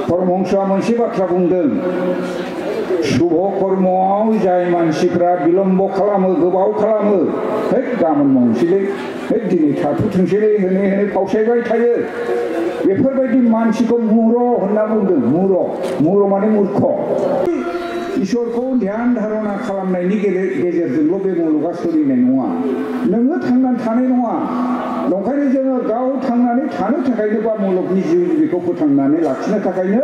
परमहंसआ मोनसे बाथ्रा बुंदों शुभ कर्मआव जाय मानसिफ्रा बिलम्ब खालामो गोबाव खालामो है गाबोन मावनोसैलै है दिनै थाथ'थोंसैलै होनै होनै फावसायबाय थायो बेफोरबायदि मानसिखौ मूर होनना बुंदों मूर माने मूर्ख ईश्वरखौ ध्यान धारणा खालामनायनि गेजेरजोंल' बे मुलुगा सोलिनाय नङा नोङो थांनानै थानाय नङा नंखायनो जोङो गाव थांनानै थानो थाखायनो बा मुलुगनि जिउ जिबिखौ फोथांनानै लाखिनो थाखायनो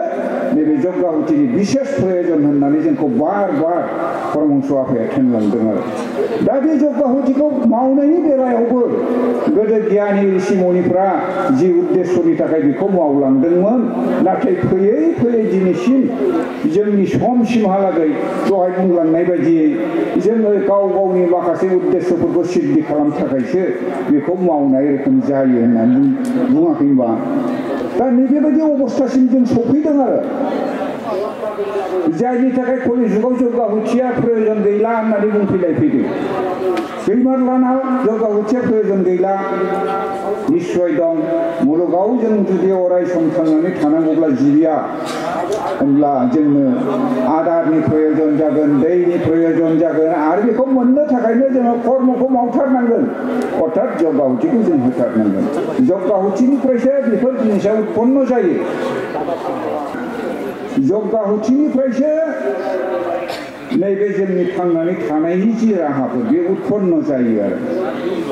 नैबे जग्गाहुतिनि बिसेस प्रयोजन होननानै जोंखौ बार बार परमहंस आफाया थोनलांदों आरो दा बे जग्गाहुतिखौ मावनायनि बेलायावबो गोदो गियानि ऋषिमुनिफ्रा जि उद्देश्यनि थाखाय बेखौ मावलांदोंमोन नाथाय फैयै फैयै दिनैसिम जोंनि समसिमहालागै दहाय बुंलांनाय बायदियै जोङो गाव गावनि माखासे उद्देश्यफोरखौ सिद्धि खालामनो थाखायसो बेखौ मावनाय रोखोम जायो होननानै बुङाखै होनबा दा नैबेबायदि अबस्थासिम जों सफैदों आरो जायनि थाखाय कलि जुगाव जग्गाहुतिया प्रयोजन गैला होननानै बुंफैलाय फैदों गैमारलाना जग्गाहुतिया प्रयोजन गैला निश्चय दं मुलुगाव जों जुदि अराय सम थांनानै थानांगौब्ला जिबिया होनब्ला जोंनो आदारनि प्रयोजन जागोन दैनि प्रयोजन जागोन आरो बेखौ मोननो थाखायनो जोङो कर्मखौ मावथारनांगोन अर्थात जग्गाहुतिखौ जों होथारनांगोन जग्गाहुतिनिफ्रायसो बेफोर जिनिसा उत्पन्न जायो जग्गाहुतिनिफ्रायसो नैबे जोंनि थांनानै थानायनि जि राहाफोर बे उत्पन्न जायो आरो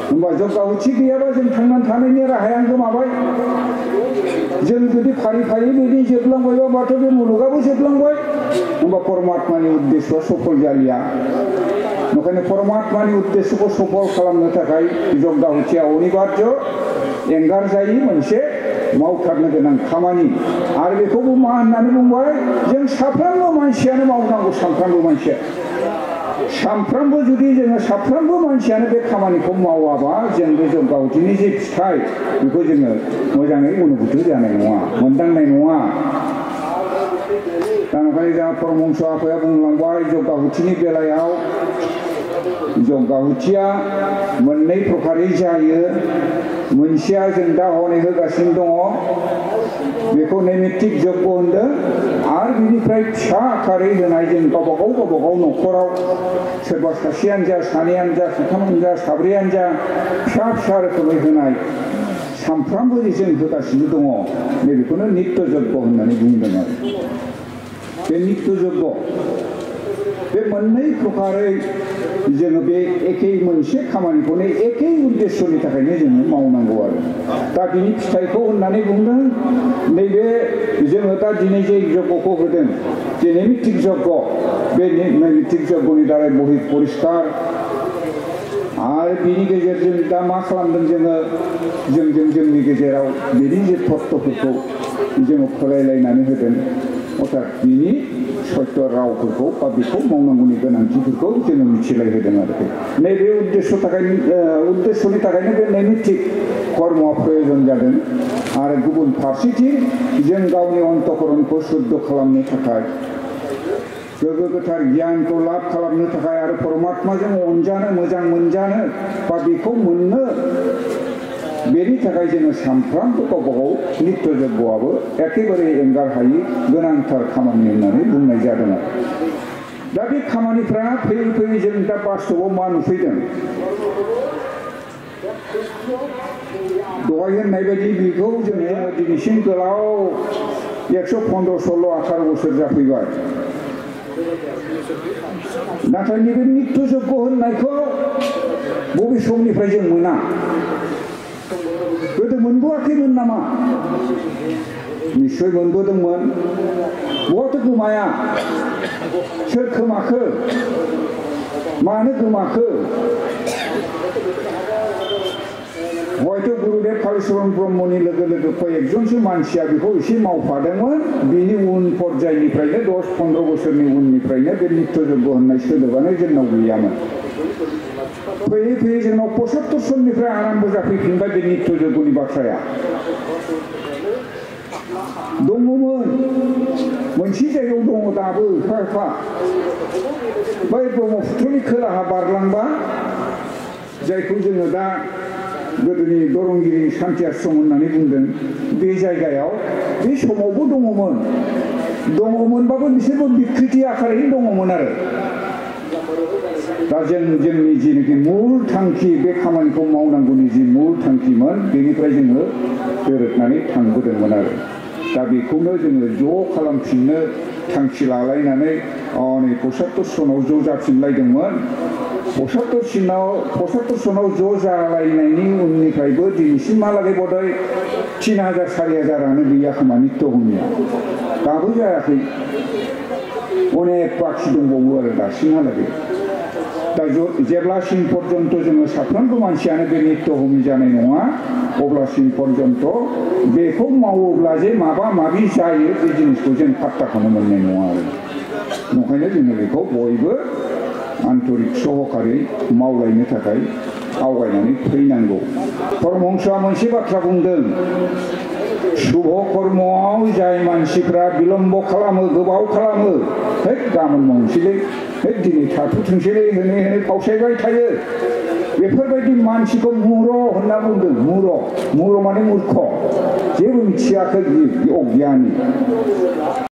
होमबा जग्गाहुति गैयाबा जों थांनानै थानायनि राहाया गोमाबाय जों जुदि फारि फारि बिदि जोबलांबायबाथ' बे मुलुगाबो जोबलांबाय होमबा परमात्मानि उद्देश्यआ सफल जालिया ओंखायनो परमात्मानि उद्देश्यखौ सफल खालामनो थाखाय जग्गाहुतिया अनिबार्य एंगारजायि मोनसे मावथारनो गोनां खामानि आरो बेखौबो मा होननानै बुंबाय जों साफ्रोमबो मानसियानो मावनांगौ साफ्रोमबो जुदि जोङो साफ्रोमबो मानसियानो बे खामानिखौ मावाबा जों बे जग्गाहुतिनि जे फिथाइ बेखौ जोङो मोजाङै अनुभुति जानाय नङा मोनदांनाय नङा दा ओंखायनो जोंहा परमहंस आफाया बुंलांबाय जग्गाहुतिनि बेलायाव जग्गाहुतिया मोननै प्रकारै जायो मोनसेया जों दा हनै होगासिनो दङ बेखौ नैमित्तिक जग्ग होनदों आरो बिनिफ्राय फिसा आकारै होनाय जों गावबागाव न'खराव सोरबा सासेयानो जा सानैयानो जा साथामानो जा साब्रैयानो जा फिसा रोखोमै होनाय सानफ्रामबो जों होगासिनो दङ नैबेखौनो नित्य जग्ग होननानै बुंदों आरो बे नित्य जग्ग बे मोननै प्रकारै जोङो बे एखे मोनसे खामानिखौनो एखे उद्देश्यनि थाखायनो जोङो मावनांगौ आरो दा बिनि फिथाइखौ होननानै बुंदों नैबे जोङो दा दिनै जे जग्गखौ होदों जे नैमित्तिक जग्ग बे नैमित्तिक जग्गनि दारै बहि परिष्कार आरो बिनि गेजेरजों दा मा खालामदों जोंनि गेजेराव बिनि जे तत्त्वफोरखौ जोङो फोलायलायनानै होदों अर्थात बिनि सत्य रावफोरखौ बा बेखौ मावनांगौनि गोनांथिफोरखौ जोङो मिथिलायहोदों आरोखि नैबे उद्देश्यनि थाखायनो बे नैमित्तिक कर्मआ प्रयोजन जादों आरो गुबुन फारसेथिं जों गावनि अन्तःकरणखौ शुद्ध खालामनो थाखाय गोग्गो गोथार गियानखौ लाभ खालामनो थाखाय आरो परमात्माजों अनजानो मोजां मोनजानो बा बेखौ मोननो बेनि थाखाय जोङो सानफ्रामबो गावबागाव नित्य जग्गआबो एखेबारे एंगार हायि गोनांथार खामानि होननानै बुंनाय जादों आरो दा बे खामानिफ्रा फैयै फैयै जों दा बास्तबआव मा नुफैदों दहाय होननाय बायदि बेखौ जोङो दिनैसिम गोलाव 115-16-18 बोसोर जाफैबाय नाथाय नैबे नित्य जग्ग होननायखौ बबे समनिफ्राय जों मोना गोदो मोनबोआखैमोन नामा निश्चय मोनबोदोंमोन बहाथो गोमाया सोर खोमाखो मानो गोमाखो हयथ' गुरुदेव कालीचरण ब्रह्मनि लोगो कयेकजनसो मानसिया बेखौ एसे मावफादोंमोन बिनि उन पर्यायनिफ्रायनो 10-15 बोसोरनि उननिफ्रायनो बे नित्य जग्ग होननाय सोदोबानो जोंनाव गैयामोन फैयै फैयै जोंनाव 75 सननिफ्राय आराम्भ जाफैफिनबाय बे नित्य जग्गनि बाथ्राया दङमोन मोनसे जायगायाव दङ दाबो एफा बै ब्रह्मपुत्रनि खोलाहा बारलांबा जायखौ जोङो दा गोदोनि दरंगिरि सान्ति आश्रम होननानै बुंदों बे जायगायाव बे समावबो दङमोन दङमोनबाबो बिसोरबो बिकृति आखारैनो दङमोन आरो दा जोंनि जिनोखि मुल थांखि बे खामानिखौ मावनांगौनि जि मुल थांखिमोन बेनिफ्राय जोङो दोरोदनानै थांबोदोंमोन आरो दा बेखौनो जोङो ज' खालामफिननो थांखि लालायनानै नै 75 सनाव ज' जाफिनलायदोंमोन 75 सनाव ज' जालायनायनि उननिफ्रायबो दिनैसिमहालागै बधाय 3000 4000आनो गैया खोमा नित्य हमनिया दाबो जायाखै अनेक बाखि दंबावो आरो दासिमहालागै दा जेब्लासिम पर्यन्त जोङो साफ्रोमबो मानसियानो बे नित्य हमि जानाय नङा अब्लासिम पर्यन्त बेखौ मावोब्ला जे माबा माबि जायो बे जिनिसखौ जों पात्ताखौनो मोननाय नङा आरो ओंखायनो जोङो बेखौ बयबो आन्तरिक सहकारै मावलायनो थाखाय आवगायनानै फैनांगौ परमहंसआ मोनसे बाथ्रा बुंदों शुभ कर्मआव जाय मानसिफ्रा बिलम्ब खालामो गोबाव खालामो है गाबोन मावनोसैलै है दिनै थाथ'थोंसैलै होनै फावसायबाय थायो बेफोरबायदि मानसिखौ मुर' होनना बुंदों मुर' माने मूर्ख जेबो मिथियाखै अज्ञानी